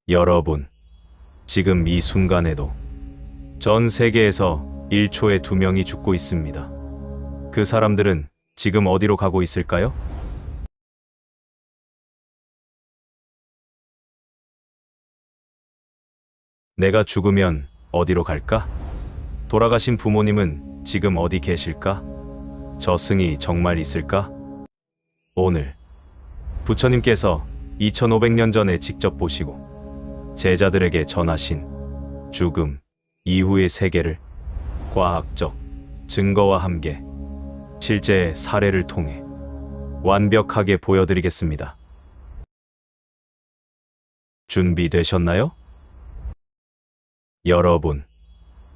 여러분, 지금 이 순간에도 전 세계에서 1초에 2명이 죽고 있습니다. 그 사람들은 지금 어디로 가고 있을까요? 내가 죽으면 어디로 갈까? 돌아가신 부모님은 지금 어디 계실까? 저승이 정말 있을까? 오늘 부처님께서 2500년 전에 직접 보시고 제자들에게 전하신 죽음 이후의 세계를 과학적 증거와 함께 실제 사례를 통해 완벽하게 보여드리겠습니다. 준비되셨나요? 여러분,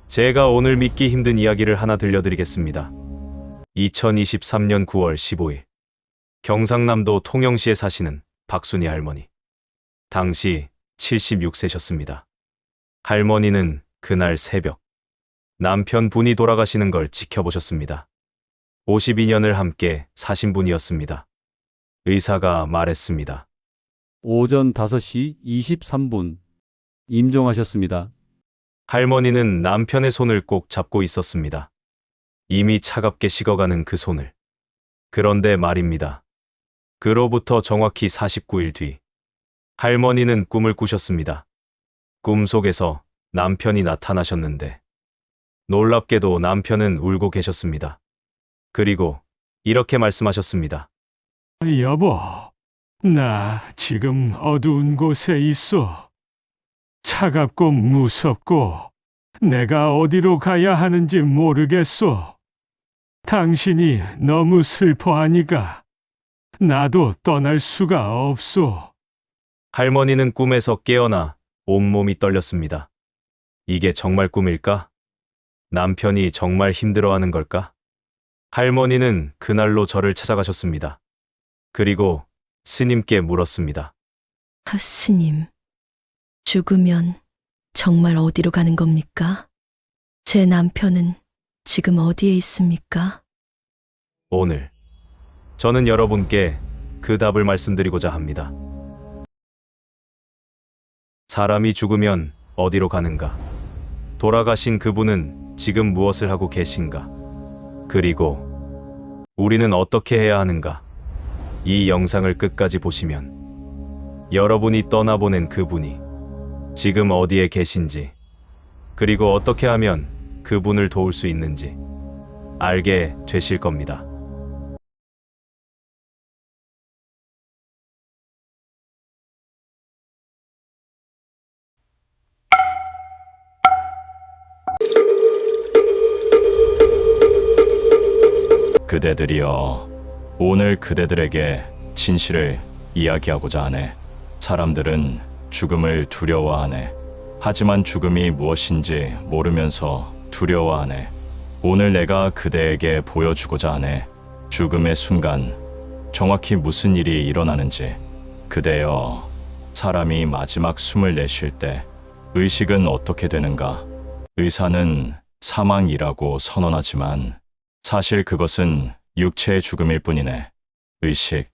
제가 오늘 믿기 힘든 이야기를 하나 들려드리겠습니다. 2023년 9월 15일 경상남도 통영시에 사시는 박순희 할머니. 당시 76세셨습니다. 할머니는 그날 새벽 남편분이 돌아가시는 걸 지켜보셨습니다. 52년을 함께 사신 분이었습니다. 의사가 말했습니다. 오전 5시 23분 임종하셨습니다. 할머니는 남편의 손을 꼭 잡고 있었습니다. 이미 차갑게 식어가는 그 손을. 그런데 말입니다. 그로부터 정확히 49일 뒤 할머니는 꿈을 꾸셨습니다. 꿈속에서 남편이 나타나셨는데 놀랍게도 남편은 울고 계셨습니다. 그리고 이렇게 말씀하셨습니다. 여보, 나 지금 어두운 곳에 있어. 차갑고 무섭고 내가 어디로 가야 하는지 모르겠어. 당신이 너무 슬퍼하니까 나도 떠날 수가 없소. 할머니는 꿈에서 깨어나 온몸이 떨렸습니다. 이게 정말 꿈일까? 남편이 정말 힘들어하는 걸까? 할머니는 그날로 절을 찾아가셨습니다. 그리고 스님께 물었습니다. 스님, 죽으면 정말 어디로 가는 겁니까? 제 남편은 지금 어디에 있습니까? 오늘 저는 여러분께 그 답을 말씀드리고자 합니다. 사람이 죽으면 어디로 가는가? 돌아가신 그분은 지금 무엇을 하고 계신가? 그리고 우리는 어떻게 해야 하는가? 이 영상을 끝까지 보시면 여러분이 떠나보낸 그분이 지금 어디에 계신지, 그리고 어떻게 하면 그분을 도울 수 있는지 알게 되실 겁니다. 그대들이여, 오늘 그대들에게 진실을 이야기하고자 하네. 사람들은 죽음을 두려워하네. 하지만 죽음이 무엇인지 모르면서 두려워하네. 오늘 내가 그대에게 보여주고자 하네. 죽음의 순간 정확히 무슨 일이 일어나는지. 그대여, 사람이 마지막 숨을 내쉴 때 의식은 어떻게 되는가? 의사는 사망이라고 선언하지만 사실 그것은 육체의 죽음일 뿐이네. 의식,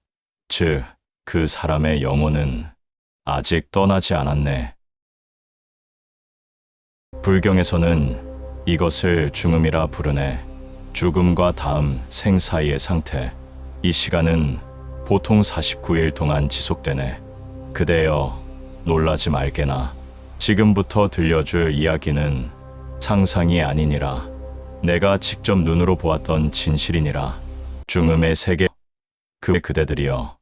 즉 그 사람의 영혼은 아직 떠나지 않았네. 불경에서는 이것을 중음이라 부르네. 죽음과 다음 생 사이의 상태. 이 시간은 보통 49일 동안 지속되네. 그대여, 놀라지 말게나. 지금부터 들려줄 이야기는 상상이 아니니라. 내가 직접 눈으로 보았던 진실이니라. 중음의 세계. 그대들이여,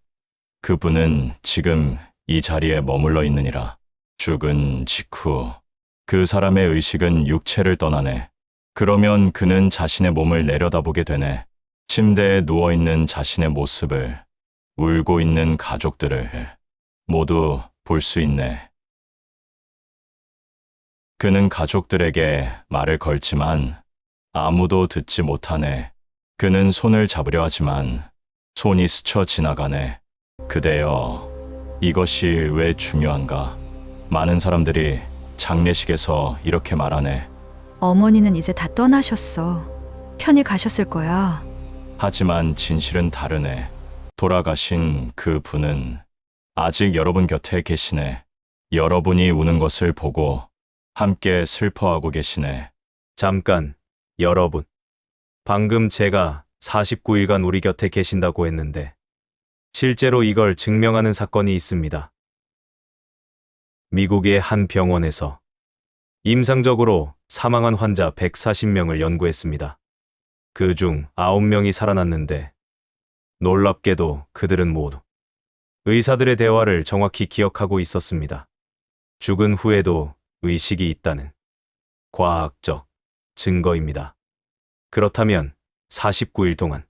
그분은 지금 이 자리에 머물러 있느니라. 죽은 직후 그 사람의 의식은 육체를 떠나네. 그러면 그는 자신의 몸을 내려다보게 되네. 침대에 누워있는 자신의 모습을, 울고 있는 가족들을 모두 볼 수 있네. 그는 가족들에게 말을 걸지만 아무도 듣지 못하네. 그는 손을 잡으려 하지만 손이 스쳐 지나가네. 그대여, 이것이 왜 중요한가? 많은 사람들이 장례식에서 이렇게 말하네. 어머니는 이제 다 떠나셨어. 편히 가셨을 거야. 하지만 진실은 다르네. 돌아가신 그 분은 아직 여러분 곁에 계시네. 여러분이 우는 것을 보고 함께 슬퍼하고 계시네. 잠깐, 여러분. 방금 제가 49일간 우리 곁에 계신다고 했는데, 실제로 이걸 증명하는 사건이 있습니다. 미국의 한 병원에서 임상적으로 사망한 환자 140명을 연구했습니다. 그중 9명이 살아났는데, 놀랍게도 그들은 모두 의사들의 대화를 정확히 기억하고 있었습니다. 죽은 후에도 의식이 있다는 과학적 증거입니다. 그렇다면 49일 동안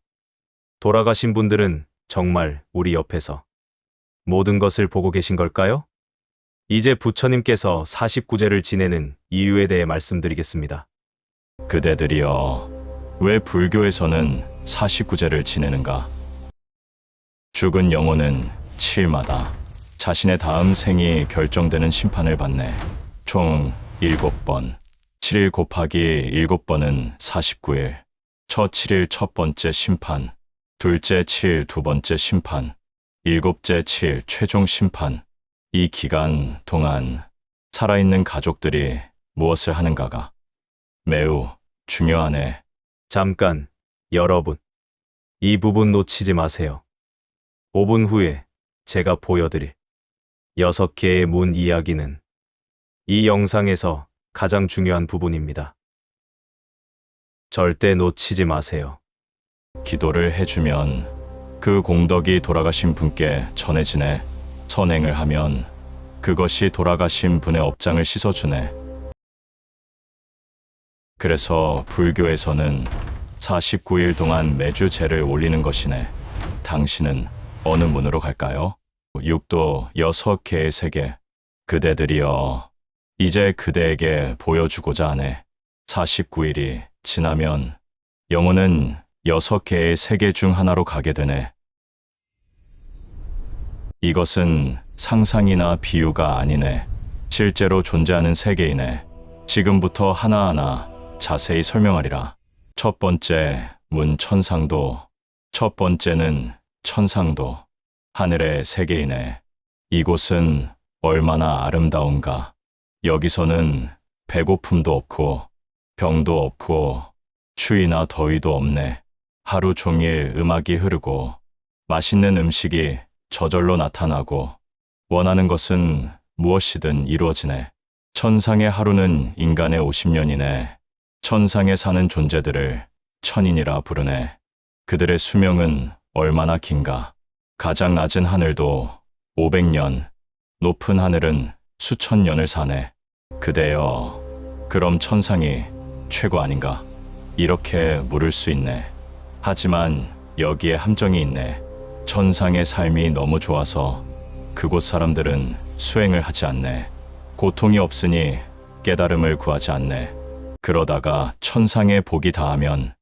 돌아가신 분들은 정말 우리 옆에서 모든 것을 보고 계신 걸까요? 이제 부처님께서 49제를 지내는 이유에 대해 말씀드리겠습니다. 그대들이여, 왜 불교에서는 49제를 지내는가? 죽은 영혼은 7마다 자신의 다음 생이 결정되는 심판을 받네. 총 7번. 7일 곱하기 7번은 49일. 첫 7일 첫 번째 심판, 둘째 7 두 번째 심판, 일곱째 7 최종 심판. 이 기간 동안 살아있는 가족들이 무엇을 하는가가 매우 중요하네. 잠깐, 여러분. 이 부분 놓치지 마세요. 5분 후에 제가 보여드릴 6개의 문 이야기는 이 영상에서 가장 중요한 부분입니다. 절대 놓치지 마세요. 기도를 해주면 그 공덕이 돌아가신 분께 전해지네. 선행을 하면 그것이 돌아가신 분의 업장을 씻어주네. 그래서 불교에서는 49일 동안 매주 제를 올리는 것이네. 당신은 어느 문으로 갈까요? 육도 6개의 세계. 그대들이여, 이제 그대에게 보여주고자 하네. 49일이 지나면 영혼은 6개의 세계 중 하나로 가게 되네. 이것은 상상이나 비유가 아니네. 실제로 존재하는 세계이네. 지금부터 하나하나 자세히 설명하리라. 첫 번째, 문 천상도. 첫 번째는 천상도, 하늘의 세계이네. 이곳은 얼마나 아름다운가. 여기서는 배고픔도 없고 병도 없고 추위나 더위도 없네. 하루 종일 음악이 흐르고 맛있는 음식이 저절로 나타나고 원하는 것은 무엇이든 이루어지네. 천상의 하루는 인간의 50년이네. 천상에 사는 존재들을 천인이라 부르네. 그들의 수명은 얼마나 긴가. 가장 낮은 하늘도 500년, 높은 하늘은 수천 년을 사네. 그대여, 그럼 천상이 최고 아닌가? 이렇게 물을 수 있네. 하지만 여기에 함정이 있네. 천상의 삶이 너무 좋아서 그곳 사람들은 수행을 하지 않네. 고통이 없으니 깨달음을 구하지 않네. 그러다가 천상의 복이 닿으면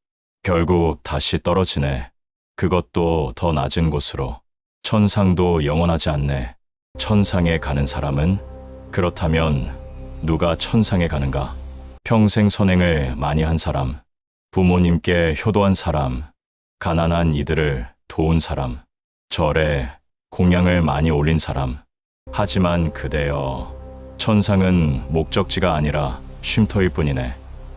결국 다시 떨어지네. 그것도 더 낮은 곳으로. 천상도 영원하지 않네. 천상에 가는 사람은? 그렇다면 누가 천상에 가는가? 평생 선행을 많이 한 사람, 부모님께 효도한 사람, 가난한 이들을 도운 사람, 절에 공양을 많이 올린 사람. 하지만 그대여, 천상은 목적지가 아니라 쉼터일 뿐이네.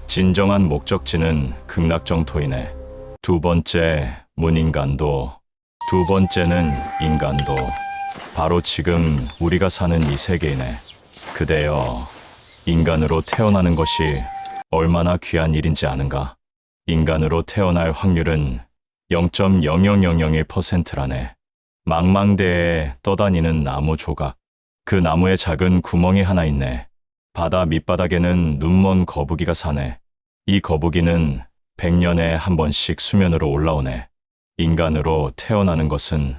진정한 목적지는 극락정토이네. 두 번째, 문인간도. 두 번째는 인간도. 바로 지금 우리가 사는 이 세계이네. 그대여, 인간으로 태어나는 것이 얼마나 귀한 일인지 아는가? 인간으로 태어날 확률은 0.00001%라네. 망망대해에 떠다니는 나무 조각. 그 나무에 작은 구멍이 하나 있네. 바다 밑바닥에는 눈먼 거북이가 사네. 이 거북이는 100년에 한 번씩 수면으로 올라오네. 인간으로 태어나는 것은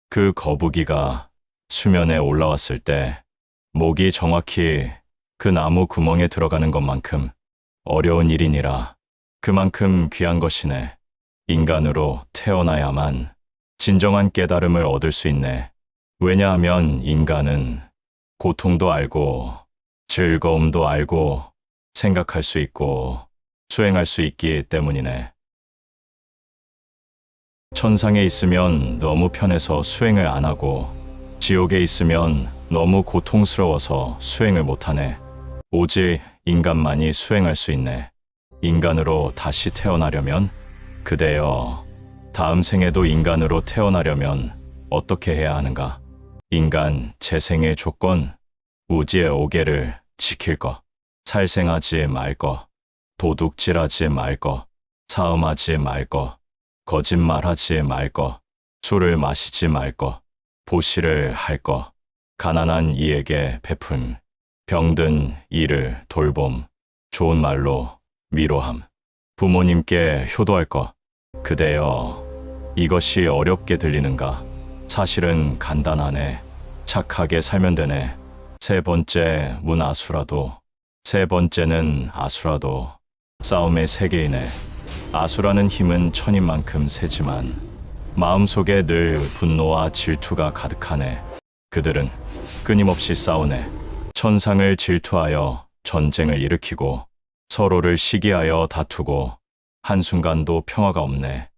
그 거북이가 수면에 올라왔을 때 목이 정확히 그 나무 구멍에 들어가는 것만큼 어려운 일이니라. 그만큼 귀한 것이네. 인간으로 태어나야만 진정한 깨달음을 얻을 수 있네. 왜냐하면 인간은 고통도 알고 즐거움도 알고 생각할 수 있고 수행할 수 있기 때문이네. 천상에 있으면 너무 편해서 수행을 안 하고 지옥에 있으면 너무 고통스러워서 수행을 못하네. 오직 인간만이 수행할 수 있네. 인간으로 다시 태어나려면? 그대여, 다음 생에도 인간으로 태어나려면 어떻게 해야 하는가? 인간 재생의 조건, 우지의 오계를 지킬 것, 살생하지 말 것, 도둑질하지 말 것, 사음하지 말 것, 거짓말하지 말 것, 술을 마시지 말 것, 보시를 할 것, 가난한 이에게 베품, 병든 이를 돌봄, 좋은 말로 위로함, 부모님께 효도할 것. 그대여, 이것이 어렵게 들리는가? 사실은 간단하네. 착하게 살면 되네. 세 번째 문아수라도, 세 번째는 아수라도. 싸움의 세계이네. 아수라는 힘은 천인 만큼 세지만 마음속에 늘 분노와 질투가 가득하네. 그들은 끊임없이 싸우네. 천상을 질투하여 전쟁을 일으키고 서로를 시기하여 다투고 한순간도 평화가 없네.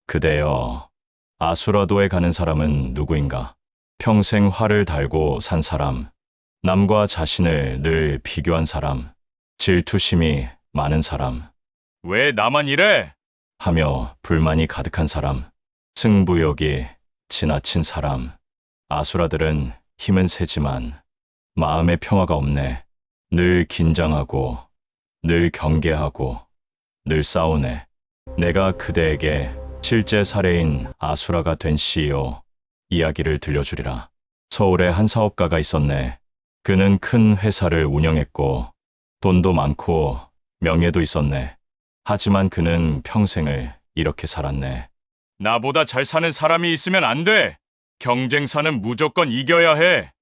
그대여, 아수라도에 가는 사람은 누구인가? 평생 화를 달고 산 사람, 남과 자신을 늘 비교한 사람, 질투심이 많은 사람, 왜 나만 이래? 하며 불만이 가득한 사람, 승부욕이 지나친 사람. 아수라들은 힘은 세지만 마음의 평화가 없네. 늘 긴장하고, 늘 경계하고, 늘 싸우네. 내가 그대에게 실제 사례인 아수라가 된 CEO 이야기를 들려주리라. 서울에 한 사업가가 있었네. 그는 큰 회사를 운영했고 돈도 많고 명예도 있었네. 하지만 그는 평생을 이렇게 살았네. 나보다 잘 사는 사람이 있으면 안 돼. 경쟁사는 무조건 이겨야 해.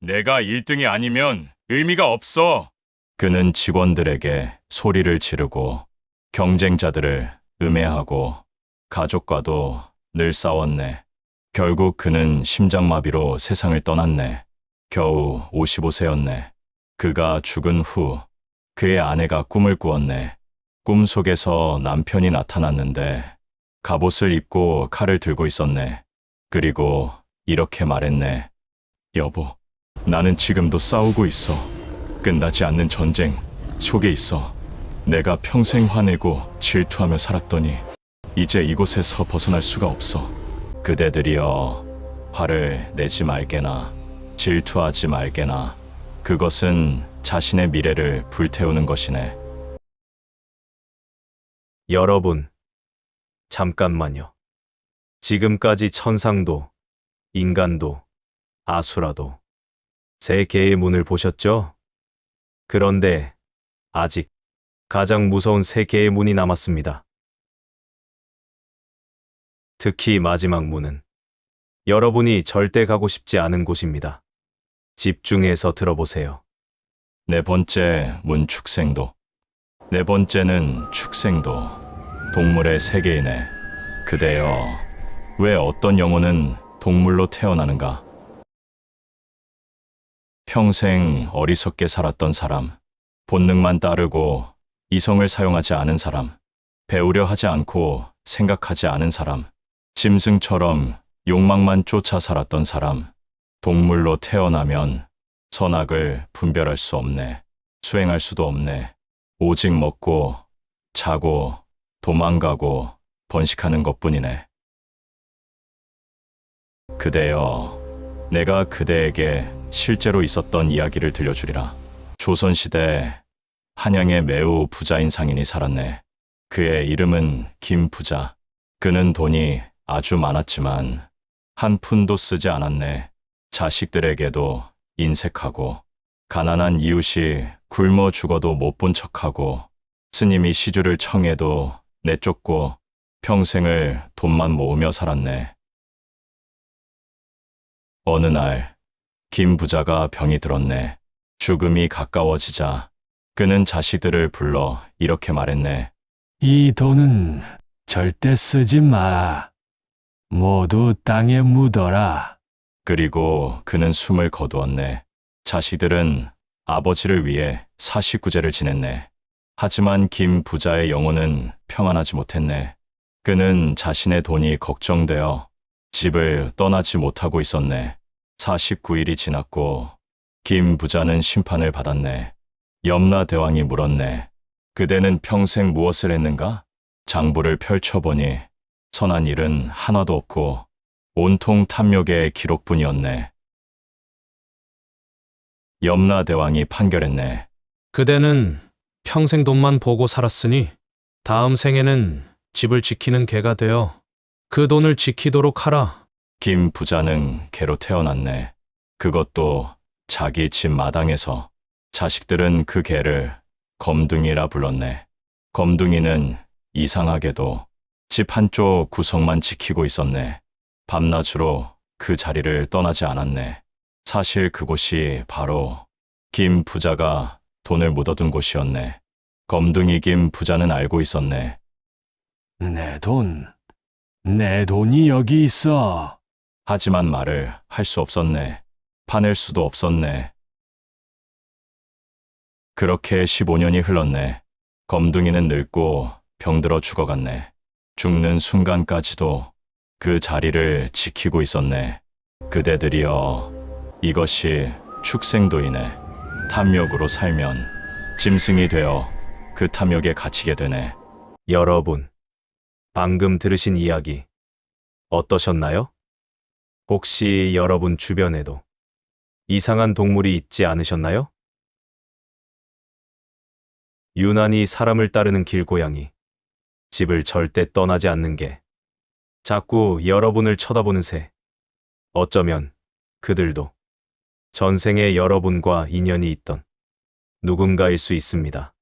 내가 1등이 아니면 의미가 없어. 그는 직원들에게 소리를 지르고 경쟁자들을 음해하고 가족과도 늘 싸웠네. 결국 그는 심장마비로 세상을 떠났네. 겨우 55세였네. 그가 죽은 후 그의 아내가 꿈을 꾸었네. 꿈속에서 남편이 나타났는데 갑옷을 입고 칼을 들고 있었네. 그리고 이렇게 말했네. 여보, 나는 지금도 싸우고 있어. 끝나지 않는 전쟁 속에 있어. 내가 평생 화내고 질투하며 살았더니 이제 이곳에서 벗어날 수가 없어. 그대들이여, 화를 내지 말게나 질투하지 말게나. 그것은 자신의 미래를 불태우는 것이네. 여러분, 잠깐만요. 지금까지 천상도, 인간도, 아수라도 세 개의 문을 보셨죠? 그런데 아직 가장 무서운 세 개의 문이 남았습니다. 특히 마지막 문은 여러분이 절대 가고 싶지 않은 곳입니다. 집중해서 들어보세요. 네 번째 문 축생도. 네 번째는 축생도. 동물의 세계이네. 그대여, 왜 어떤 영혼은 동물로 태어나는가? 평생 어리석게 살았던 사람, 본능만 따르고 이성을 사용하지 않은 사람, 배우려 하지 않고 생각하지 않은 사람, 짐승처럼 욕망만 쫓아 살았던 사람. 동물로 태어나면 선악을 분별할 수 없네. 수행할 수도 없네. 오직 먹고, 자고, 도망가고, 번식하는 것뿐이네. 그대여, 내가 그대에게 실제로 있었던 이야기를 들려주리라. 조선시대 한양에 매우 부자인 상인이 살았네. 그의 이름은 김부자. 그는 돈이 아주 많았지만 한 푼도 쓰지 않았네. 자식들에게도 인색하고 가난한 이웃이 굶어 죽어도 못 본 척하고 스님이 시주를 청해도 내쫓고 평생을 돈만 모으며 살았네. 어느 날 김 부자가 병이 들었네. 죽음이 가까워지자 그는 자식들을 불러 이렇게 말했네. 이 돈은 절대 쓰지 마. 모두 땅에 묻어라. 그리고 그는 숨을 거두었네. 자식들은 아버지를 위해 사십구제를 지냈네. 하지만 김 부자의 영혼은 평안하지 못했네. 그는 자신의 돈이 걱정되어 집을 떠나지 못하고 있었네. 49일이 지났고 김 부자는 심판을 받았네. 염라대왕이 물었네. 그대는 평생 무엇을 했는가? 장부를 펼쳐보니 선한 일은 하나도 없고 온통 탐욕의 기록뿐이었네. 염라대왕이 판결했네. 그대는 평생 돈만 보고 살았으니 다음 생에는 집을 지키는 개가 되어 그 돈을 지키도록 하라. 김 부자는 개로 태어났네. 그것도 자기 집 마당에서. 자식들은 그 개를 검둥이라 불렀네. 검둥이는 이상하게도 집 한쪽 구석만 지키고 있었네. 밤낮으로 그 자리를 떠나지 않았네. 사실 그곳이 바로 김 부자가 돈을 묻어둔 곳이었네. 검둥이 김 부자는 알고 있었네. 내 돈이 여기 있어. 하지만 말을 할 수 없었네. 파낼 수도 없었네. 그렇게 15년이 흘렀네. 검둥이는 늙고 병들어 죽어갔네. 죽는 순간까지도 그 자리를 지키고 있었네. 그대들이여, 이것이 축생도이네. 탐욕으로 살면 짐승이 되어 그 탐욕에 갇히게 되네. 여러분, 방금 들으신 이야기 어떠셨나요? 혹시 여러분 주변에도 이상한 동물이 있지 않으셨나요? 유난히 사람을 따르는 길고양이, 집을 절대 떠나지 않는 개, 자꾸 여러분을 쳐다보는 새, 어쩌면 그들도 전생에 여러분과 인연이 있던 누군가일 수 있습니다.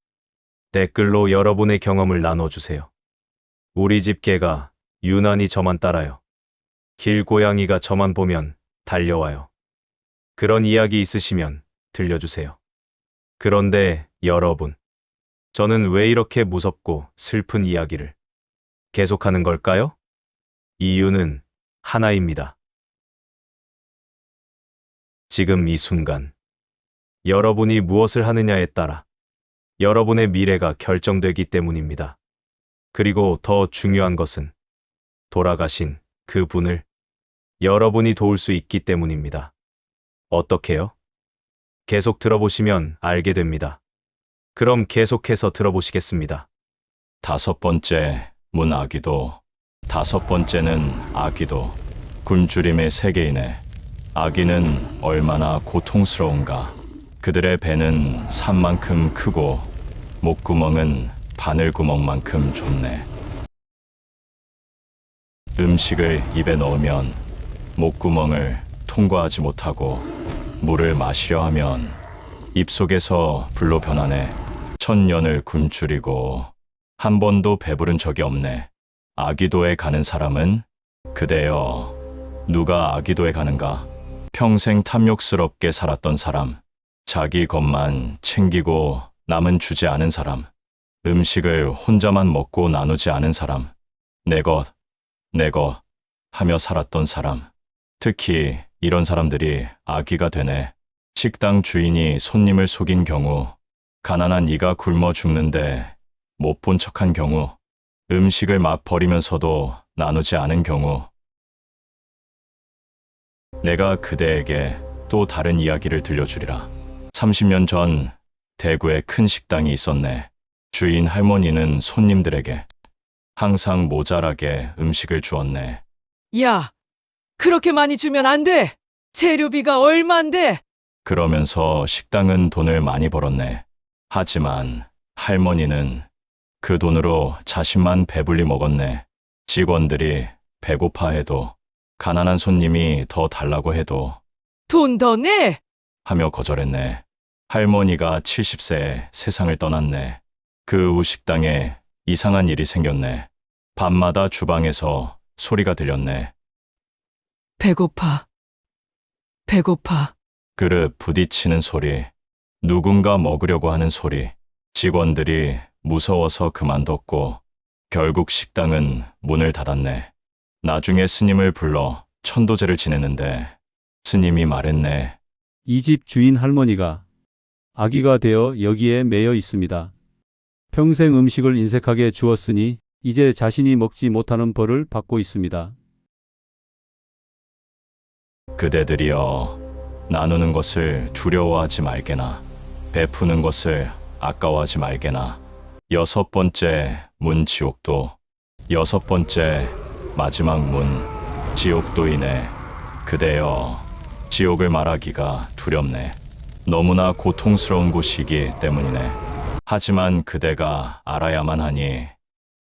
댓글로 여러분의 경험을 나눠주세요. 우리 집 개가 유난히 저만 따라요. 길고양이가 저만 보면 달려와요. 그런 이야기 있으시면 들려주세요. 그런데 여러분, 저는 왜 이렇게 무섭고 슬픈 이야기를 계속하는 걸까요? 이유는 하나입니다. 지금 이 순간, 여러분이 무엇을 하느냐에 따라 여러분의 미래가 결정되기 때문입니다. 그리고 더 중요한 것은 돌아가신 그 분을 여러분이 도울 수 있기 때문입니다. 어떻게요? 계속 들어보시면 알게 됩니다. 그럼 계속해서 들어보시겠습니다. 5번째, 문아기도. 5번째는 아기도. 굶주림의 세계이네. 아기는 얼마나 고통스러운가. 그들의 배는 산만큼 크고 목구멍은 바늘구멍만큼 좁네. 음식을 입에 넣으면 목구멍을 통과하지 못하고 물을 마시려 하면 입속에서 불로 변하네. 1000년을 굶주리고 한 번도 배부른 적이 없네. 아기도에 가는 사람은? 그대여, 누가 아기도에 가는가? 평생 탐욕스럽게 살았던 사람, 자기 것만 챙기고 남은 주지 않은 사람, 음식을 혼자만 먹고 나누지 않은 사람, 내 것 하며 살았던 사람. 특히 이런 사람들이 아기가 되네. 식당 주인이 손님을 속인 경우, 가난한 이가 굶어 죽는데 못 본 척한 경우, 음식을 막 버리면서도 나누지 않은 경우. 내가 그대에게 또 다른 이야기를 들려주리라. 30년 전 대구에 큰 식당이 있었네. 주인 할머니는 손님들에게 항상 모자라게 음식을 주었네. 야, 그렇게 많이 주면 안 돼! 재료비가 얼만데! 그러면서 식당은 돈을 많이 벌었네. 하지만 할머니는 그 돈으로 자신만 배불리 먹었네. 직원들이 배고파해도, 가난한 손님이 더 달라고 해도 돈 더 내! 하며 거절했네. 할머니가 70세에 세상을 떠났네. 그 후 식당에 이상한 일이 생겼네. 밤마다 주방에서 소리가 들렸네. 배고파. 배고파. 그릇 부딪히는 소리, 누군가 먹으려고 하는 소리. 직원들이 무서워서 그만뒀고 결국 식당은 문을 닫았네. 나중에 스님을 불러 천도제를 지냈는데 스님이 말했네. 이 집 주인 할머니가 아기가 되어 여기에 매여 있습니다. 평생 음식을 인색하게 주었으니 이제 자신이 먹지 못하는 벌을 받고 있습니다. 그대들이여, 나누는 것을 두려워하지 말게나 베푸는 것을 아까워하지 말게나. 여섯 번째 문 지옥도, 여섯 번째 마지막 문 지옥도이네. 그대여, 지옥을 말하기가 두렵네. 너무나 고통스러운 곳이기 때문이네. 하지만 그대가 알아야만 하니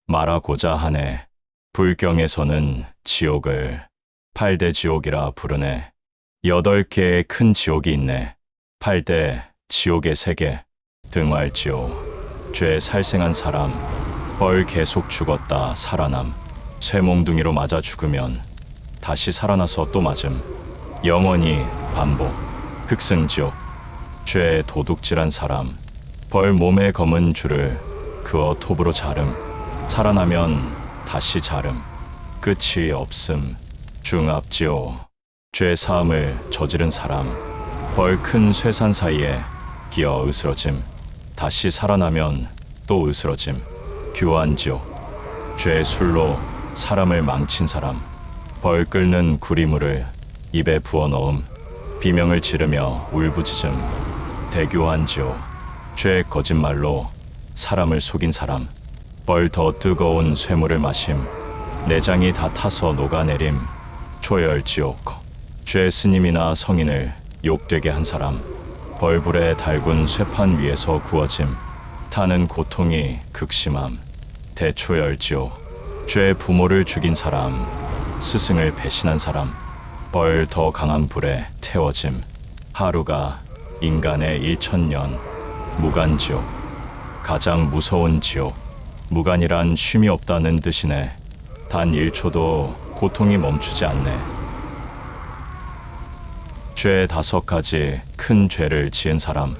말하고자 하네. 불경에서는 지옥을 8대 지옥이라 부르네. 8개의 큰 지옥이 있네. 8대 지옥의 세계. 등활지옥, 죄 살생한 사람, 벌 계속 죽었다 살아남. 쇠몽둥이로 맞아 죽으면 다시 살아나서 또 맞음. 영원히 반복. 흑승지옥, 죄 도둑질한 사람, 벌 몸에 검은 줄을 그어 톱으로 자름. 살아나면 다시 자름. 끝이 없음. 중압지옥, 죄 사함을 저지른 사람, 벌 큰 쇠산 사이에 끼어 으스러짐. 다시 살아나면 또 으스러짐. 교환지옥, 죄 술로 사람을 망친 사람, 벌 끓는 구리물을 입에 부어 넣음. 비명을 지르며 울부짖음. 대교환지옥, 죄 거짓말로 사람을 속인 사람, 벌 더 뜨거운 쇠물을 마심. 내장이 다 타서 녹아내림. 초열지옥, 죄 스님이나 성인을 욕되게 한 사람, 벌불에 달군 쇠판 위에서 구워짐. 타는 고통이 극심함. 대초열지옥, 죄 부모를 죽인 사람, 스승을 배신한 사람, 벌 더 강한 불에 태워짐. 하루가 인간의 1000년. 무간지옥, 가장 무서운 지옥. 무간이란 쉼이 없다는 뜻이네. 단 1초도 고통이 멈추지 않네. 죄 5가지 큰 죄를 지은 사람,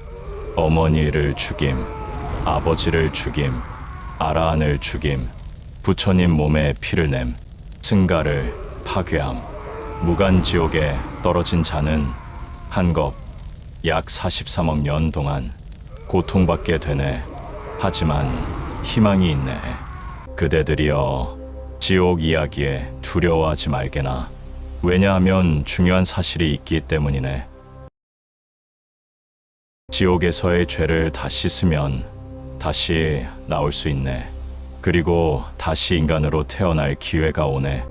어머니를 죽임, 아버지를 죽임, 아라한을 죽임, 부처님 몸에 피를 냄, 승가를 파괴함. 무간지옥에 떨어진 자는 한겁 약 43억 년 동안 고통받게 되네. 하지만 희망이 있네. 그대들이여, 지옥 이야기에 두려워하지 말게나. 왜냐하면 중요한 사실이 있기 때문이네. 지옥에서의 죄를 다 씻으면 다시 나올 수 있네. 그리고 다시 인간으로 태어날 기회가 오네.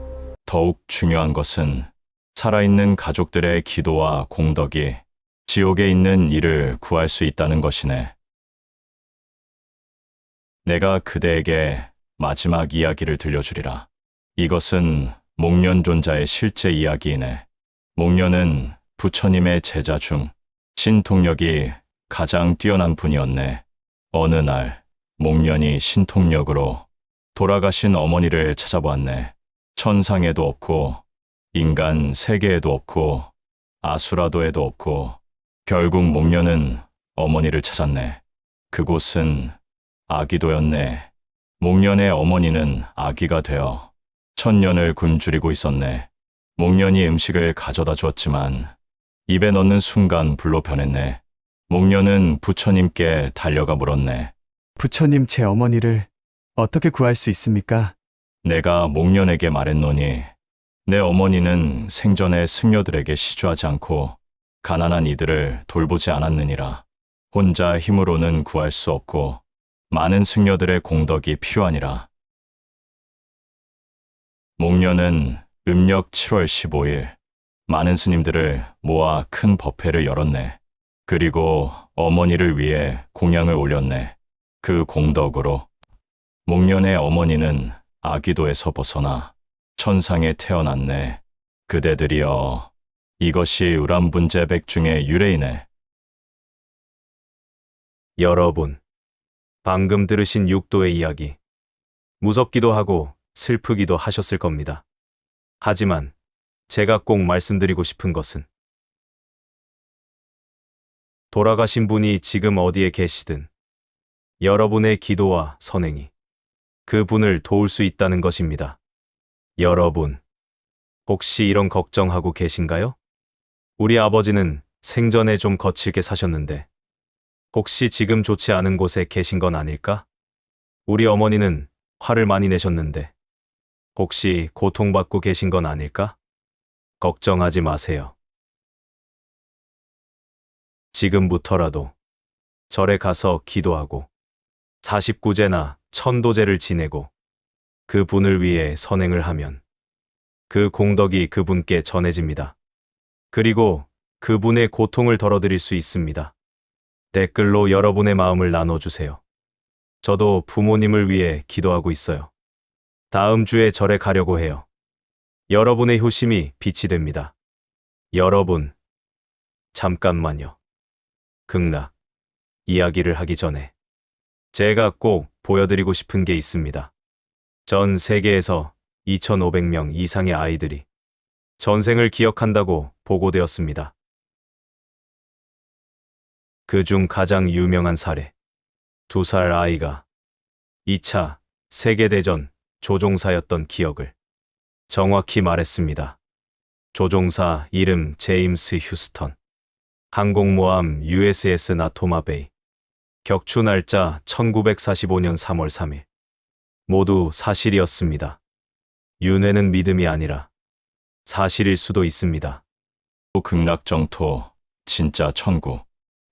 더욱 중요한 것은 살아있는 가족들의 기도와 공덕이 지옥에 있는 이를 구할 수 있다는 것이네. 내가 그대에게 마지막 이야기를 들려주리라. 이것은 목련존자의 실제 이야기이네. 목련은 부처님의 제자 중 신통력이 가장 뛰어난 분이었네. 어느 날 목련이 신통력으로 돌아가신 어머니를 찾아보았네. 천상에도 없고 인간 세계에도 없고 아수라도에도 없고 결국 목련은 어머니를 찾았네. 그곳은 아기도였네. 목련의 어머니는 아기가 되어 1000년을 굶주리고 있었네. 목련이 음식을 가져다 주었지만 입에 넣는 순간 불로 변했네. 목련은 부처님께 달려가 물었네. 부처님, 제 어머니를 어떻게 구할 수 있습니까? 내가 목련에게 말했노니 내 어머니는 생전에 승려들에게 시주하지 않고 가난한 이들을 돌보지 않았느니라. 혼자 힘으로는 구할 수 없고 많은 승려들의 공덕이 필요하니라. 목련은 음력 7월 15일 많은 스님들을 모아 큰 법회를 열었네. 그리고 어머니를 위해 공양을 올렸네. 그 공덕으로 목련의 어머니는 아기도에서 벗어나 천상에 태어났네. 그대들이여, 이것이 우람분제백중의 유래이네. 여러분, 방금 들으신 육도의 이야기, 무섭기도 하고 슬프기도 하셨을 겁니다. 하지만 제가 꼭 말씀드리고 싶은 것은 돌아가신 분이 지금 어디에 계시든 여러분의 기도와 선행이 그 분을 도울 수 있다는 것입니다. 여러분, 혹시 이런 걱정하고 계신가요? 우리 아버지는 생전에 좀 거칠게 사셨는데 혹시 지금 좋지 않은 곳에 계신 건 아닐까? 우리 어머니는 화를 많이 내셨는데 혹시 고통받고 계신 건 아닐까? 걱정하지 마세요. 지금부터라도 절에 가서 기도하고 49제나 천도제를 지내고 그 분을 위해 선행을 하면 그 공덕이 그분께 전해집니다. 그리고 그분의 고통을 덜어드릴 수 있습니다. 댓글로 여러분의 마음을 나눠주세요. 저도 부모님을 위해 기도하고 있어요. 다음 주에 절에 가려고 해요. 여러분의 효심이 빛이 됩니다. 여러분, 잠깐만요. 극락 이야기를 하기 전에 제가 꼭 보여드리고 싶은 게 있습니다. 전 세계에서 2,500명 이상의 아이들이 전생을 기억한다고 보고되었습니다. 그중 가장 유명한 사례, 2살 아이가 2차 세계대전 조종사였던 기억을 정확히 말했습니다. 조종사 이름 제임스 휴스턴, 항공모함 USS 나토마베이, 격추 날짜 1945년 3월 3일. 모두 사실이었습니다. 윤회는 믿음이 아니라 사실일 수도 있습니다. 극락정토, 진짜 천국.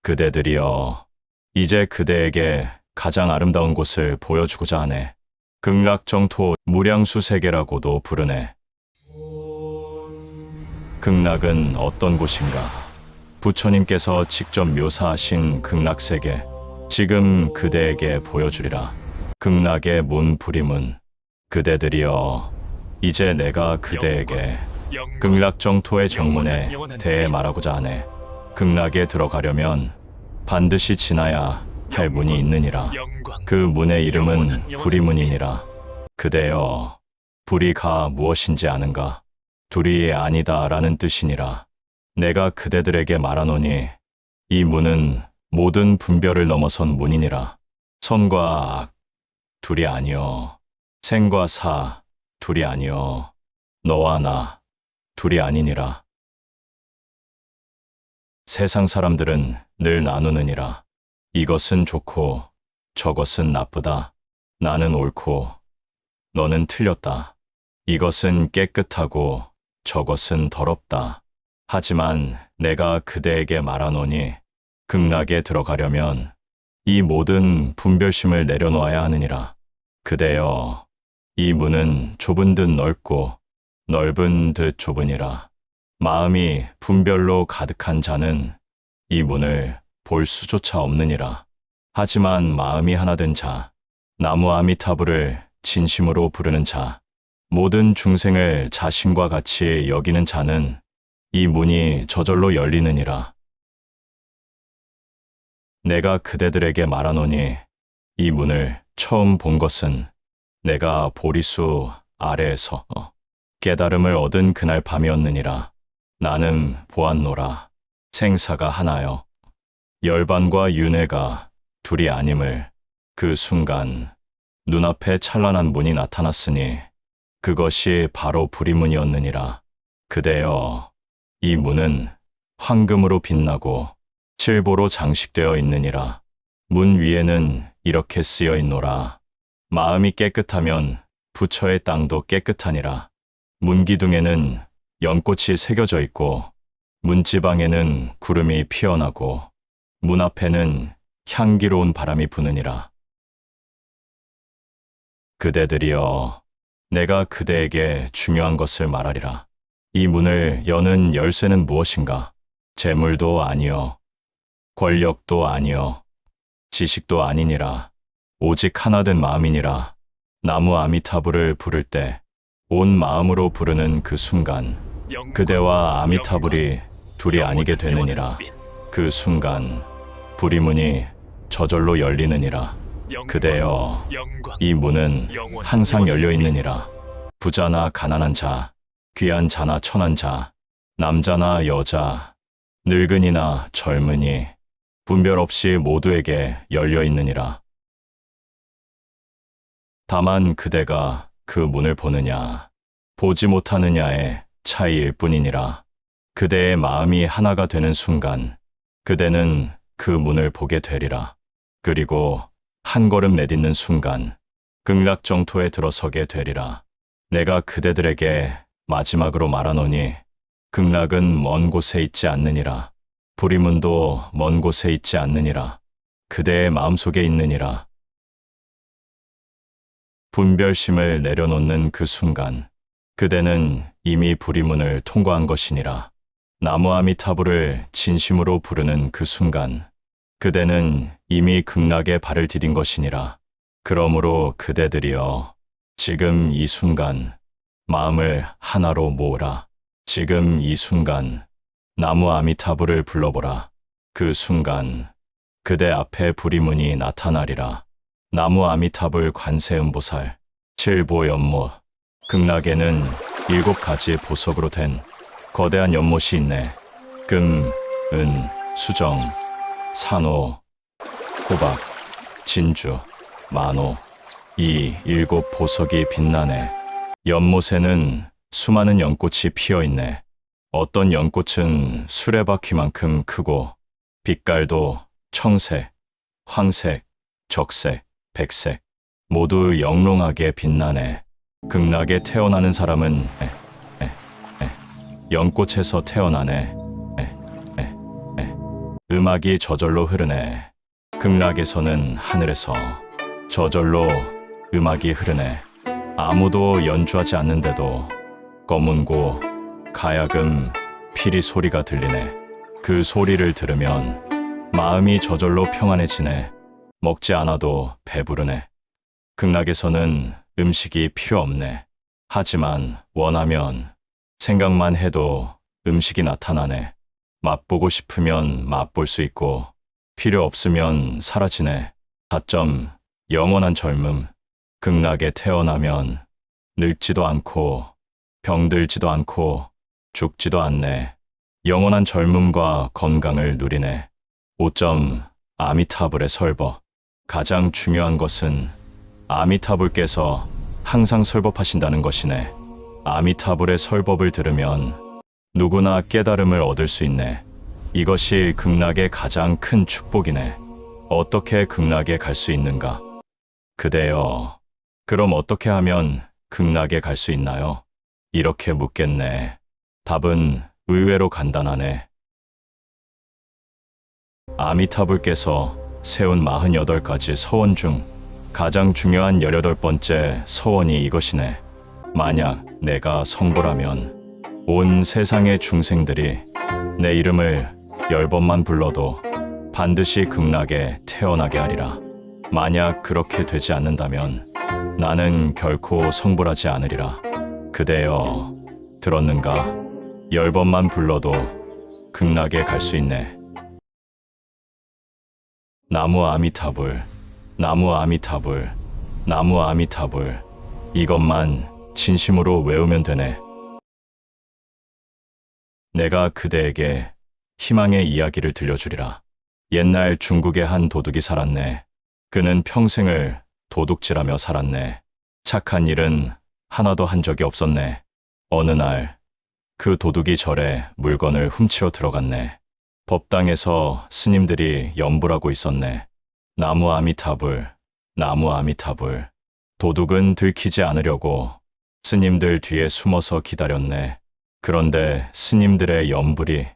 그대들이여, 이제 그대에게 가장 아름다운 곳을 보여주고자 하네. 극락정토 무량수세계라고도 부르네. 극락은 어떤 곳인가? 부처님께서 직접 묘사하신 극락세계, 지금 그대에게 보여주리라. 극락의 문 부리문. 그대들이여, 이제 내가 그대에게 극락정토의 정문에 대해 말하고자 하네. 극락에 들어가려면 반드시 지나야 할 문이 있느니라. 그 문의 이름은 부리문이니라. 그대여, 부리가 무엇인지 아는가? 둘이 아니다 라는 뜻이니라. 내가 그대들에게 말하노니 이 문은 모든 분별을 넘어선 문이니라. 선과 악, 둘이 아니여. 생과 사, 둘이 아니여. 너와 나, 둘이 아니니라. 세상 사람들은 늘 나누느니라. 이것은 좋고 저것은 나쁘다. 나는 옳고 너는 틀렸다. 이것은 깨끗하고 저것은 더럽다. 하지만 내가 그대에게 말하노니 극락에 들어가려면 이 모든 분별심을 내려놓아야 하느니라. 그대여, 이 문은 좁은 듯 넓고 넓은 듯 좁으니라. 마음이 분별로 가득한 자는 이 문을 볼 수조차 없느니라. 하지만 마음이 하나 된 자, 나무 아미타불을 진심으로 부르는 자, 모든 중생을 자신과 같이 여기는 자는 이 문이 저절로 열리느니라. 내가 그대들에게 말하노니 이 문을 처음 본 것은 내가 보리수 아래에서 깨달음을 얻은 그날 밤이었느니라. 나는 보았노라. 생사가 하나여 열반과 윤회가 둘이 아님을. 그 순간 눈앞에 찬란한 문이 나타났으니 그것이 바로 부리문이었느니라. 그대여, 이 문은 황금으로 빛나고 칠보로 장식되어 있느니라. 문 위에는 이렇게 쓰여 있노라. 마음이 깨끗하면 부처의 땅도 깨끗하니라. 문기둥에는 연꽃이 새겨져 있고 문지방에는 구름이 피어나고 문 앞에는 향기로운 바람이 부느니라. 그대들이여, 내가 그대에게 중요한 것을 말하리라. 이 문을 여는 열쇠는 무엇인가? 재물도 아니요, 권력도 아니요, 지식도 아니니라. 오직 하나된 마음이니라. 나무 아미타불을 부를 때 온 마음으로 부르는 그 순간 그대와 아미타불이 둘이 아니게 되느니라. 그 순간 부리문이 저절로 열리느니라. 그대여, 이 문은 항상 열려 있느니라. 부자나 가난한 자, 귀한 자나 천한 자, 남자나 여자, 늙은이나 젊은이, 분별 없이 모두에게 열려 있느니라. 다만 그대가 그 문을 보느냐, 보지 못하느냐의 차이일 뿐이니라. 그대의 마음이 하나가 되는 순간 그대는 그 문을 보게 되리라. 그리고 한 걸음 내딛는 순간 극락정토에 들어서게 되리라. 내가 그대들에게 마지막으로 말하노니 극락은 먼 곳에 있지 않느니라. 불이문도 먼 곳에 있지 않느니라. 그대의 마음속에 있느니라. 분별심을 내려놓는 그 순간, 그대는 이미 불이문을 통과한 것이니라. 나무 아미타불을 진심으로 부르는 그 순간, 그대는 이미 극락에 발을 디딘 것이니라. 그러므로 그대들이여, 지금 이 순간, 마음을 하나로 모으라. 지금 이 순간, 나무 아미타불을 불러보라. 그 순간, 그대 앞에 불이문이 나타나리라. 나무 아미타불 관세음보살, 칠보연못. 극락에는 7가지 보석으로 된 거대한 연못이 있네. 금, 은, 수정, 산호, 호박, 진주, 만호. 이 7 보석이 빛나네. 연못에는 수많은 연꽃이 피어있네. 어떤 연꽃은 수레바퀴만큼 크고 빛깔도 청색, 황색, 적색, 백색 모두 영롱하게 빛나네. 극락에 태어나는 사람은 연꽃에서 태어나네. 음악이 저절로 흐르네. 극락에서는 하늘에서 저절로 음악이 흐르네. 아무도 연주하지 않는데도 검은고, 가야금, 피리 소리가 들리네. 그 소리를 들으면 마음이 저절로 평안해지네. 먹지 않아도 배부르네. 극락에서는 음식이 필요 없네. 하지만 원하면 생각만 해도 음식이 나타나네. 맛보고 싶으면 맛볼 수 있고 필요 없으면 사라지네. 다점 영원한 젊음. 극락에 태어나면 늙지도 않고 병들지도 않고 죽지도 않네. 영원한 젊음과 건강을 누리네. 5점 아미타불의 설법. 가장 중요한 것은 아미타불께서 항상 설법하신다는 것이네. 아미타불의 설법을 들으면 누구나 깨달음을 얻을 수 있네. 이것이 극락의 가장 큰 축복이네. 어떻게 극락에 갈 수 있는가? 그대여, 그럼 어떻게 하면 극락에 갈 수 있나요? 이렇게 묻겠네. 답은 의외로 간단하네. 아미타불께서 세운 48가지 서원 중 가장 중요한 18번째 서원이 이것이네. 만약 내가 성불하면 온 세상의 중생들이 내 이름을 10번만 불러도 반드시 극락에 태어나게 하리라. 만약 그렇게 되지 않는다면 나는 결코 성불하지 않으리라. 그대여, 들었는가? 10번만 불러도 극락에 갈 수 있네. 나무 아미타불, 나무 아미타불, 나무 아미타불. 이것만 진심으로 외우면 되네. 내가 그대에게 희망의 이야기를 들려주리라. 옛날 중국의 한 도둑이 살았네. 그는 평생을 도둑질하며 살았네. 착한 일은 하나도 한 적이 없었네. 어느 날 그 도둑이 절에 물건을 훔치러 들어갔네. 법당에서 스님들이 연불하고 있었네. 나무 아미타불, 나무 아미타불. 도둑은 들키지 않으려고 스님들 뒤에 숨어서 기다렸네. 그런데 스님들의 연불이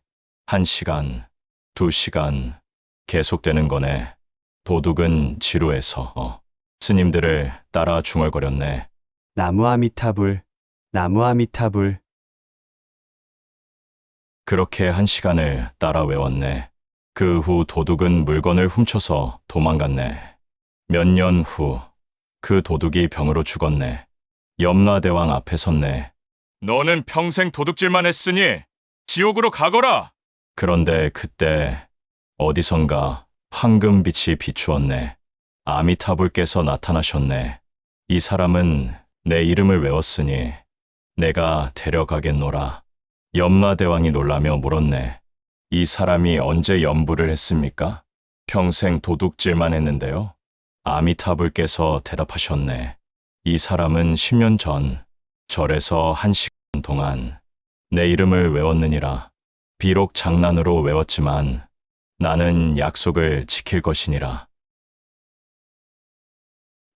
1시간, 2시간 계속되는 거네. 도둑은 지루해서 스님들을 따라 중얼거렸네. 나무 아미타불, 나무 아미타불. 그렇게 1시간을 따라 외웠네. 그 후 도둑은 물건을 훔쳐서 도망갔네. 몇 년 후 그 도둑이 병으로 죽었네. 염라대왕 앞에 섰네. 너는 평생 도둑질만 했으니 지옥으로 가거라! 그런데 그때 어디선가 황금빛이 비추었네. 아미타불께서 나타나셨네. 이 사람은 내 이름을 외웠으니 내가 데려가겠노라. 염라대왕이 놀라며 물었네. 이 사람이 언제 연불을 했습니까? 평생 도둑질만 했는데요. 아미타불께서 대답하셨네. 이 사람은 10년 전 절에서 1시간 동안 내 이름을 외웠느니라. 비록 장난으로 외웠지만 나는 약속을 지킬 것이니라.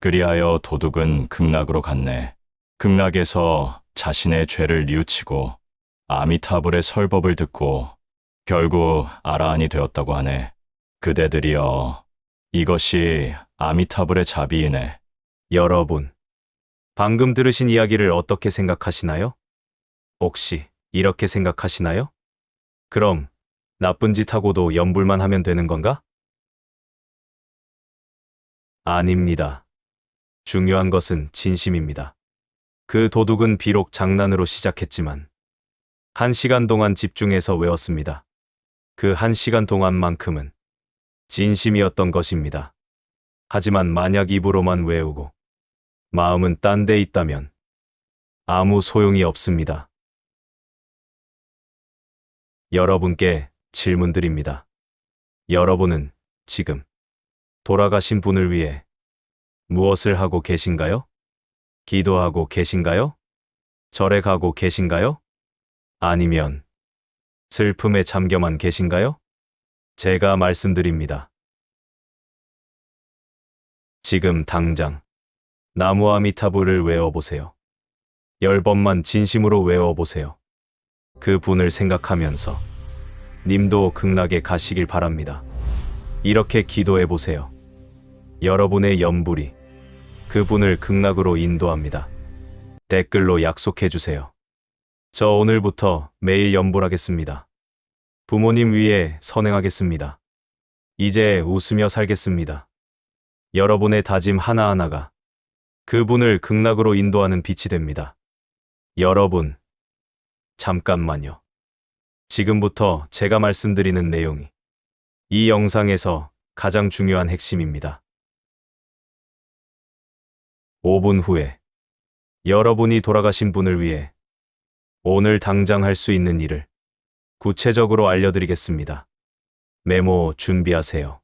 그리하여 도둑은 극락으로 갔네. 극락에서 자신의 죄를 뉘우치고 아미타불의 설법을 듣고 결국 아라한이 되었다고 하네. 그대들이여, 이것이 아미타불의 자비이네. 여러분, 방금 들으신 이야기를 어떻게 생각하시나요? 혹시 이렇게 생각하시나요? 그럼 나쁜 짓 하고도 연불만 하면 되는 건가? 아닙니다. 중요한 것은 진심입니다. 그 도둑은 비록 장난으로 시작했지만 1시간 동안 집중해서 외웠습니다. 그 1시간 동안만큼은 진심이었던 것입니다. 하지만 만약 입으로만 외우고 마음은 딴 데 있다면 아무 소용이 없습니다. 여러분께 질문드립니다. 여러분은 지금 돌아가신 분을 위해 무엇을 하고 계신가요? 기도하고 계신가요? 절에 가고 계신가요? 아니면 슬픔에 잠겨만 계신가요? 제가 말씀드립니다. 지금 당장 나무 아미타불을 외워보세요. 10번만 진심으로 외워보세요. 그 분을 생각하면서 님도 극락에 가시길 바랍니다. 이렇게 기도해보세요. 여러분의 연불이 그분을 극락으로 인도합니다. 댓글로 약속해주세요. 저 오늘부터 매일 연불하겠습니다. 부모님 위해 선행하겠습니다. 이제 웃으며 살겠습니다. 여러분의 다짐 하나하나가 그분을 극락으로 인도하는 빛이 됩니다. 여러분, 잠깐만요. 지금부터 제가 말씀드리는 내용이 이 영상에서 가장 중요한 핵심입니다. 5분 후에 여러분이 돌아가신 분을 위해 오늘 당장 할 수 있는 일을 구체적으로 알려드리겠습니다. 메모 준비하세요.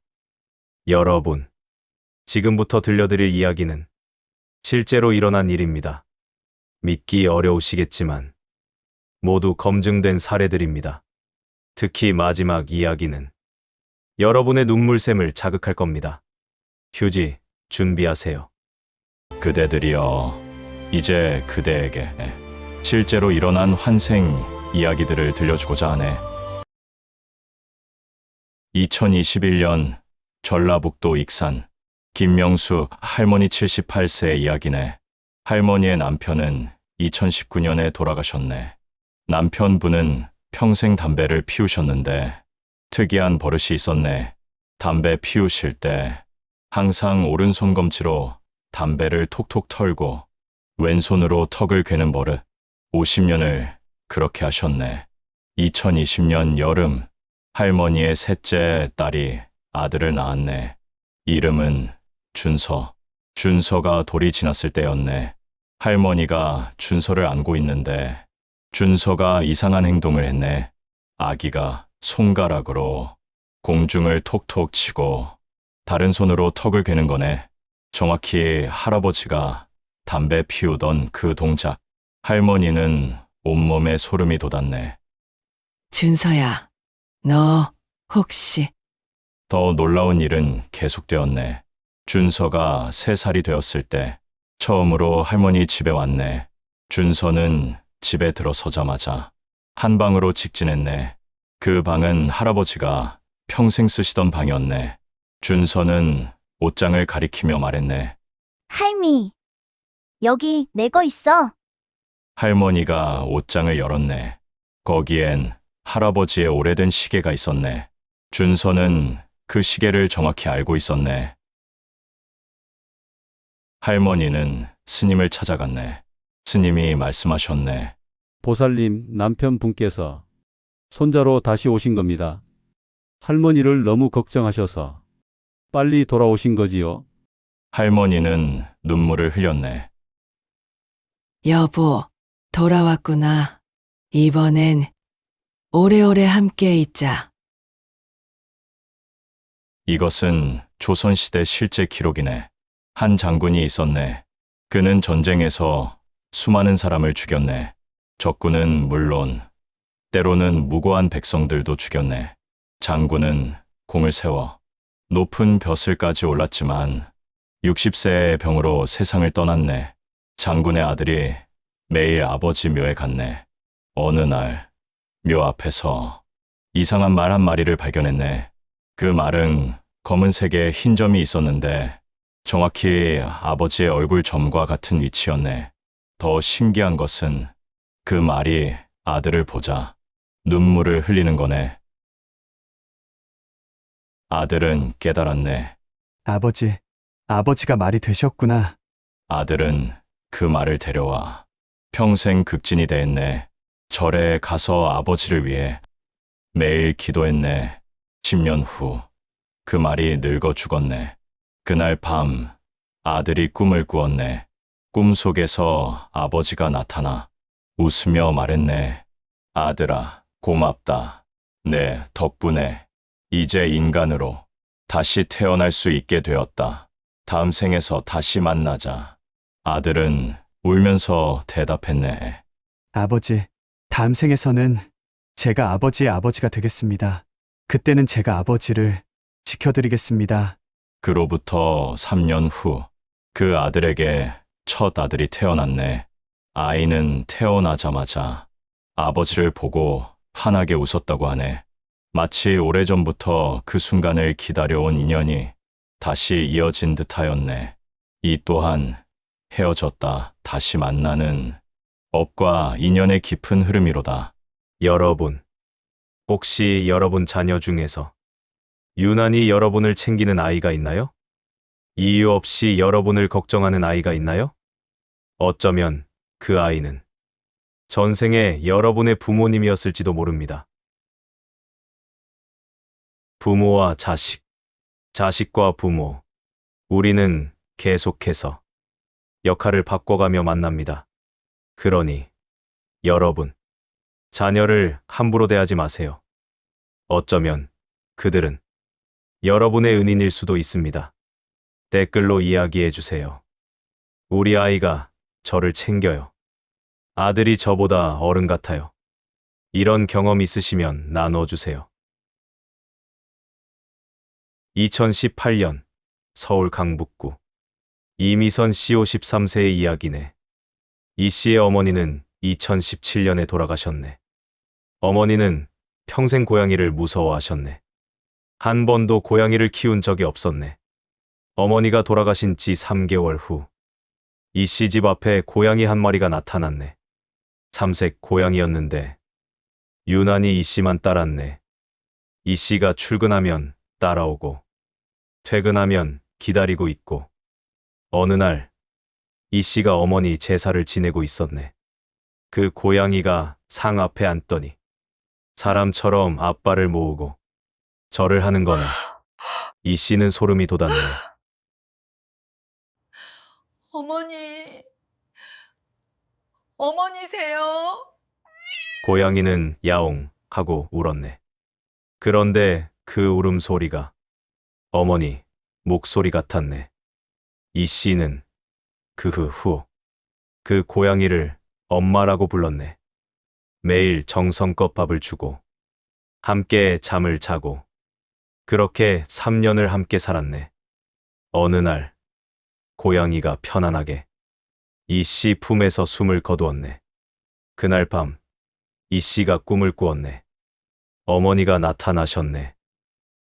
여러분, 지금부터 들려드릴 이야기는 실제로 일어난 일입니다. 믿기 어려우시겠지만 모두 검증된 사례들입니다. 특히 마지막 이야기는 여러분의 눈물샘을 자극할 겁니다. 휴지 준비하세요. 그대들이여, 이제 그대에게 실제로 일어난 환생 이야기들을 들려주고자 하네. 2021년 전라북도 익산 김명숙 할머니 78세 이야기네. 할머니의 남편은 2019년에 돌아가셨네. 남편분은 평생 담배를 피우셨는데 특이한 버릇이 있었네. 담배 피우실 때 항상 오른손 검지로 담배를 톡톡 털고 왼손으로 턱을 괴는 버릇. 50년을 그렇게 하셨네. 2020년 여름 할머니의 셋째 딸이 아들을 낳았네. 이름은 준서. 준서가 돌이 지났을 때였네. 할머니가 준서를 안고 있는데 준서가 이상한 행동을 했네. 아기가 손가락으로 공중을 톡톡 치고 다른 손으로 턱을 괴는 거네. 정확히 할아버지가 담배 피우던 그 동작. 할머니는 온몸에 소름이 돋았네. 준서야, 너 혹시 더 놀라운 일은 계속되었네. 준서가 3살이 되었을 때 처음으로 할머니 집에 왔네. 준서는 집에 들어서자마자 한 방으로 직진했네. 그 방은 할아버지가 평생 쓰시던 방이었네. 준서는 옷장을 가리키며 말했네. 할미, 여기 내 거 있어. 할머니가 옷장을 열었네. 거기엔 할아버지의 오래된 시계가 있었네. 준서는 그 시계를 정확히 알고 있었네. 할머니는 스님을 찾아갔네. 스님이 말씀하셨네. 보살님, 남편분께서 손자로 다시 오신 겁니다. 할머니를 너무 걱정하셔서 빨리 돌아오신 거지요. 할머니는 눈물을 흘렸네. 여보, 돌아왔구나. 이번엔 오래오래 함께 있자. 이것은 조선시대 실제 기록이네. 한 장군이 있었네. 그는 전쟁에서 수많은 사람을 죽였네. 적군은 물론 때로는 무고한 백성들도 죽였네. 장군은 공을 세워 높은 벼슬까지 올랐지만 60세의 병으로 세상을 떠났네. 장군의 아들이 매일 아버지 묘에 갔네. 어느 날 묘 앞에서 이상한 말 한 마리를 발견했네. 그 말은 검은색에 흰 점이 있었는데 정확히 아버지의 얼굴 점과 같은 위치였네. 더 신기한 것은 그 말이 아들을 보자 눈물을 흘리는 거네. 아들은 깨달았네. 아버지가 말이 되셨구나. 아들은 그 말을 데려와 평생 극진이 대했네. 절에 가서 아버지를 위해 매일 기도했네. 10년 후 그 말이 늙어 죽었네. 그날 밤 아들이 꿈을 꾸었네. 꿈속에서 아버지가 나타나 웃으며 말했네. 아들아, 고맙다. 내 덕분에 이제 인간으로 다시 태어날 수 있게 되었다. 다음 생에서 다시 만나자. 아들은 울면서 대답했네. 아버지, 다음 생에서는 제가 아버지의 아버지가 되겠습니다. 그때는 제가 아버지를 지켜드리겠습니다. 그로부터 3년 후 그 아들에게 첫 아들이 태어났네. 아이는 태어나자마자 아버지를 보고 환하게 웃었다고 하네. 마치 오래전부터 그 순간을 기다려온 인연이 다시 이어진 듯하였네. 이 또한 헤어졌다 다시 만나는 업과 인연의 깊은 흐름이로다. 여러분, 혹시 여러분 자녀 중에서 유난히 여러분을 챙기는 아이가 있나요? 이유 없이 여러분을 걱정하는 아이가 있나요? 어쩌면 그 아이는 전생에 여러분의 부모님이었을지도 모릅니다. 부모와 자식, 자식과 부모, 우리는 계속해서 역할을 바꿔가며 만납니다. 그러니 여러분, 자녀를 함부로 대하지 마세요. 어쩌면 그들은 여러분의 은인일 수도 있습니다. 댓글로 이야기해 주세요. 우리 아이가 저를 챙겨요. 아들이 저보다 어른 같아요. 이런 경험 있으시면 나눠주세요. 2018년 서울 강북구 이미선 씨 53세의 이야기네. 이 씨의 어머니는 2017년에 돌아가셨네. 어머니는 평생 고양이를 무서워하셨네. 한 번도 고양이를 키운 적이 없었네. 어머니가 돌아가신 지 3개월 후, 이 씨 집 앞에 고양이 한 마리가 나타났네. 삼색 고양이였는데, 유난히 이 씨만 따랐네. 이 씨가 출근하면 따라오고, 퇴근하면 기다리고 있고, 어느 날, 이 씨가 어머니 제사를 지내고 있었네. 그 고양이가 상 앞에 앉더니, 사람처럼 앞발을 모으고, 절을 하는 거네. 이 씨는 소름이 돋았네. 어머니세요? 고양이는 야옹 하고 울었네. 그런데 그 울음소리가 어머니 목소리 같았네. 이 씨는 그 후 그 고양이를 엄마라고 불렀네. 매일 정성껏 밥을 주고 함께 잠을 자고 그렇게 3년을 함께 살았네. 어느 날 고양이가 편안하게 이 씨 품에서 숨을 거두었네. 그날 밤 이 씨가 꿈을 꾸었네. 어머니가 나타나셨네.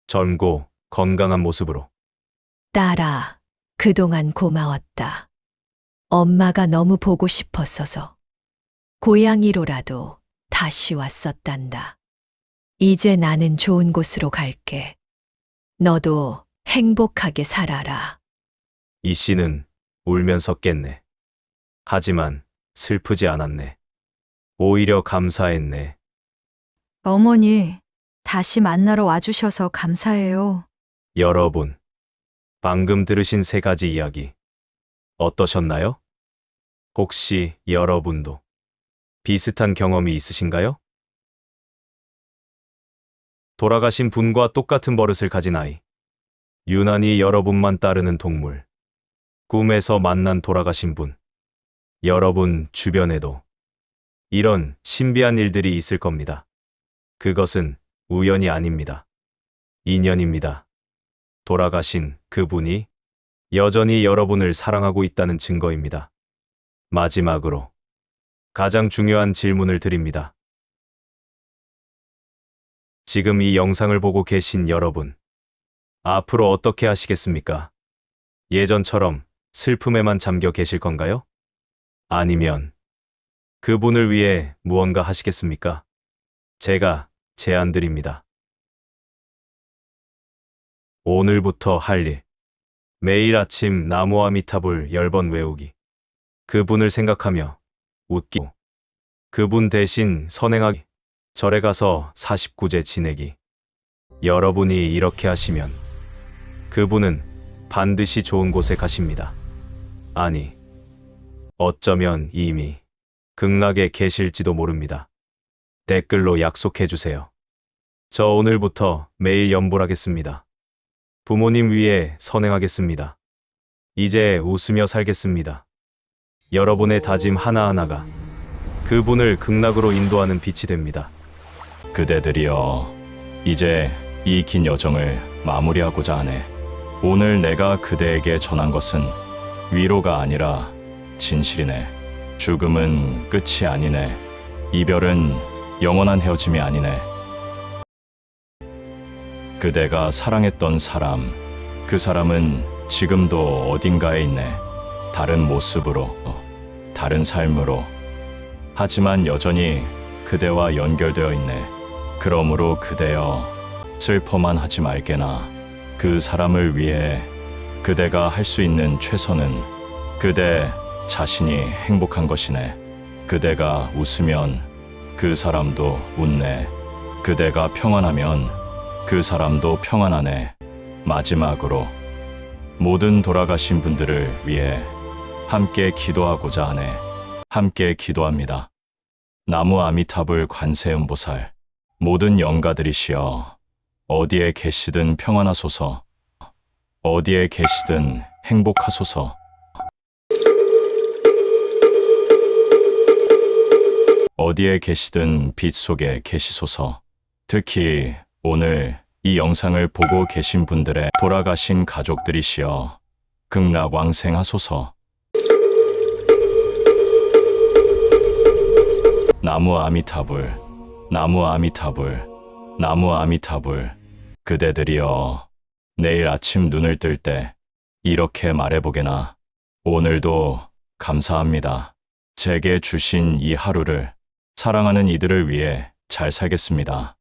젊고 건강한 모습으로. 딸아, 그동안 고마웠다. 엄마가 너무 보고 싶었어서 고향이로라도 다시 왔었단다. 이제 나는 좋은 곳으로 갈게. 너도 행복하게 살아라. 이 씨는 울면서 깼네. 하지만 슬프지 않았네. 오히려 감사했네. 어머니, 다시 만나러 와주셔서 감사해요. 여러분, 방금 들으신 세 가지 이야기 어떠셨나요? 혹시 여러분도 비슷한 경험이 있으신가요? 돌아가신 분과 똑같은 버릇을 가진 아이, 유난히 여러분만 따르는 동물, 꿈에서 만난 돌아가신 분, 여러분 주변에도 이런 신비한 일들이 있을 겁니다. 그것은 우연이 아닙니다. 인연입니다. 돌아가신 그분이 여전히 여러분을 사랑하고 있다는 증거입니다. 마지막으로 가장 중요한 질문을 드립니다. 지금 이 영상을 보고 계신 여러분, 앞으로 어떻게 하시겠습니까? 예전처럼 슬픔에만 잠겨 계실 건가요? 아니면 그분을 위해 무언가 하시겠습니까? 제가 제안 드립니다. 오늘부터 할 일. 매일 아침 나무 아미타불 10번 외우기. 그분을 생각하며 웃기고 그분 대신 선행하기. 절에 가서 49제 지내기. 여러분이 이렇게 하시면 그분은 반드시 좋은 곳에 가십니다. 아니, 어쩌면 이미 극락에 계실지도 모릅니다. 댓글로 약속해주세요. 저 오늘부터 매일 염불하겠습니다. 부모님 위해 선행하겠습니다. 이제 웃으며 살겠습니다. 여러분의 다짐 하나하나가 그분을 극락으로 인도하는 빛이 됩니다. 그대들이여, 이제 이 긴 여정을 마무리하고자 하네. 오늘 내가 그대에게 전한 것은 위로가 아니라 진실이네. 죽음은 끝이 아니네. 이별은 영원한 헤어짐이 아니네. 그대가 사랑했던 사람, 그 사람은 지금도 어딘가에 있네. 다른 모습으로, 다른 삶으로. 하지만 여전히 그대와 연결되어 있네. 그러므로 그대여, 슬퍼만 하지 말게나. 그 사람을 위해 그대가 할 수 있는 최선은 그대 자신이 행복한 것이네. 그대가 웃으면 그 사람도 웃네. 그대가 평안하면 그 사람도 평안하네. 마지막으로 모든 돌아가신 분들을 위해 함께 기도하고자 하네. 함께 기도합니다. 나무 아미타불 관세음보살, 모든 영가들이시여, 어디에 계시든 평안하소서. 어디에 계시든 행복하소서. 어디에 계시든 빛 속에 계시소서. 특히 오늘 이 영상을 보고 계신 분들의 돌아가신 가족들이시여, 극락왕생하소서. 나무 아미타불, 나무 아미타불, 나무 아미타불. 그대들이여, 내일 아침 눈을 뜰 때 이렇게 말해보게나. 오늘도 감사합니다. 제게 주신 이 하루를 사랑하는 이들을 위해 잘 살겠습니다.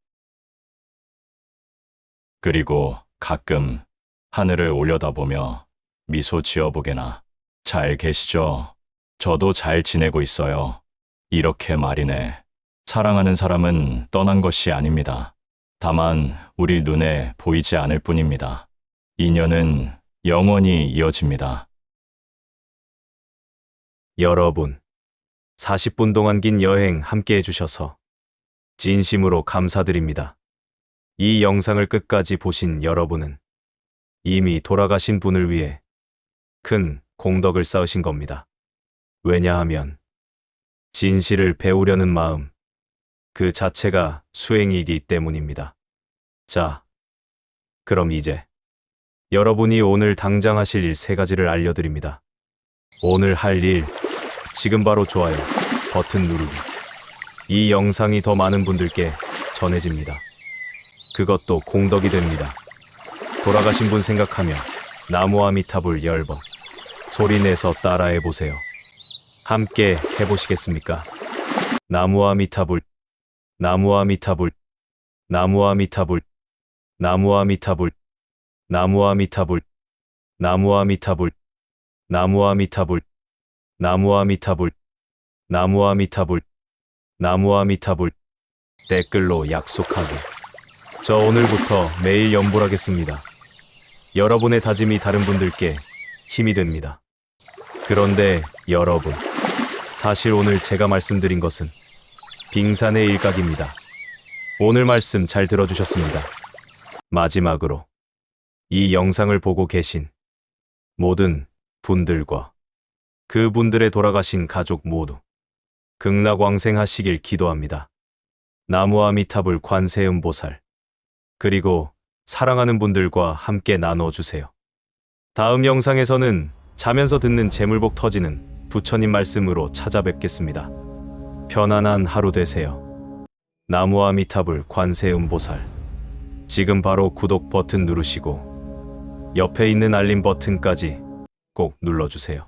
그리고 가끔 하늘을 올려다보며 미소 지어보게나. 잘 계시죠? 저도 잘 지내고 있어요. 이렇게 말이네. 사랑하는 사람은 떠난 것이 아닙니다. 다만 우리 눈에 보이지 않을 뿐입니다. 인연은 영원히 이어집니다. 여러분, 40분 동안 긴 여행 함께 해주셔서 진심으로 감사드립니다. 이 영상을 끝까지 보신 여러분은 이미 돌아가신 분을 위해 큰 공덕을 쌓으신 겁니다. 왜냐하면 진실을 배우려는 마음 그 자체가 수행이기 때문입니다. 자, 그럼 이제 여러분이 오늘 당장 하실 일 3가지를 알려드립니다. 오늘 할 일, 지금 바로 좋아요 버튼 누르기. 이 영상이 더 많은 분들께 전해집니다. 그것도 공덕이 됩니다. 돌아가신 분 생각하며 나무 아미타불 10번 소리내서 따라해보세요. 함께 해보시겠습니까? 나무 아미타불, 나무 아미타불, 나무 아미타불, 나무 아미타불, 나무 아미타불, 나무 아미타불, 나무 아미타불, 나무 아미타불, 나무 아미타불, 나무 아미타불. 댓글로 약속하기. 저 오늘부터 매일 염불하겠습니다. 여러분의 다짐이 다른 분들께 힘이 됩니다. 그런데 여러분, 사실 오늘 제가 말씀드린 것은 빙산의 일각입니다. 오늘 말씀 잘 들어주셨습니다. 마지막으로 이 영상을 보고 계신 모든 분들과 그분들의 돌아가신 가족 모두 극락왕생하시길 기도합니다. 나무 아미타불 관세음보살, 그리고 사랑하는 분들과 함께 나눠주세요. 다음 영상에서는 자면서 듣는 재물복 터지는 부처님 말씀으로 찾아뵙겠습니다. 편안한 하루 되세요. 나무 아미타불 관세음보살. 지금 바로 구독 버튼 누르시고 옆에 있는 알림 버튼까지 꼭 눌러주세요.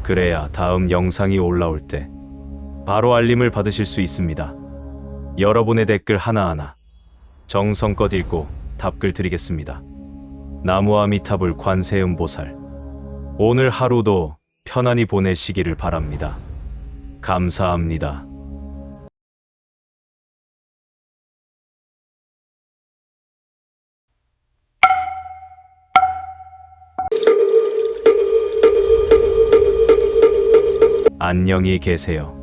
그래야 다음 영상이 올라올 때 바로 알림을 받으실 수 있습니다. 여러분의 댓글 하나하나 정성껏 읽고 답글 드리겠습니다. 나무아미타불 관세음보살, 오늘 하루도 편안히 보내시기를 바랍니다. 감사합니다. 안녕히 계세요.